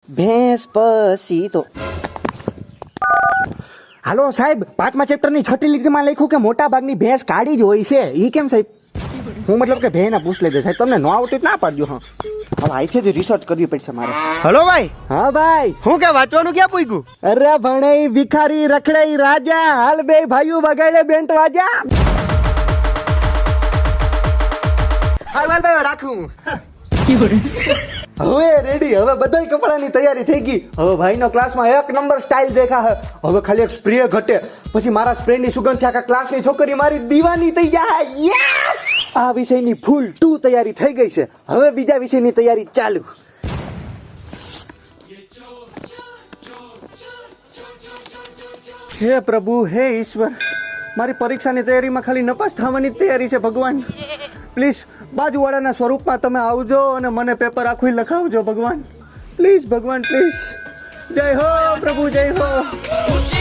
ભેંસ પછી તો હાલો સાહેબ, 5મા ચેપ્ટરની 6ઠી લીટીમાં લખ્યું કે મોટા ભાગની ભેંસ કાળી જ હોય છે. ઈ કેમ સાહેબ? હું મતલબ કે ભેંના પૂછ લેજે સાહેબ, તમને ન આવતી ના પાડજો. હા હવે અહીંથી જ રિસર્ચ કરવી પડશે મારે. હલો ભાઈ, હા ભાઈ. હું કે વાંચવાનું ક્યાં પૂગ્યું? અરે ભણાઈ ભિખારી રખડાઈ રાજા, હાલ બે ભાઈઓ વગાડે બેન્ટ વાજા. હાલ ભાઈ રાખું. હવે રેડી, હવે બધાય કપડાની તૈયારી થઈ ગઈ. હવે ભાઈનો ક્લાસમાં 1 નંબર સ્ટાઇલ દેખા હે. હવે ખાલી એક સ્પ્રે ઘટે, પછી મારા સ્પ્રેની સુગંધથી આખા ક્લાસની છોકરી મારી દીવાની થઈ જાય. યસ! આ વિષયની ફૂલ 2 તૈયારી થઈ ગઈ છે. હવે બીજા વિષયની તૈયારી ચાલુ. હે પ્રભુ, હે ઈશ્વર, મારી પરીક્ષાની તૈયારીમાં ખાલી નપાસ થવાની જ તૈયારી છે. ભગવાન પ્લીઝ બાજુવાળાના સ્વરૂપમાં તમે આવજો અને મને પેપર આખું લખાવજો ભગવાન. પ્લીઝ ભગવાન પ્લીઝ. જય હો પ્રભુ, જય હો.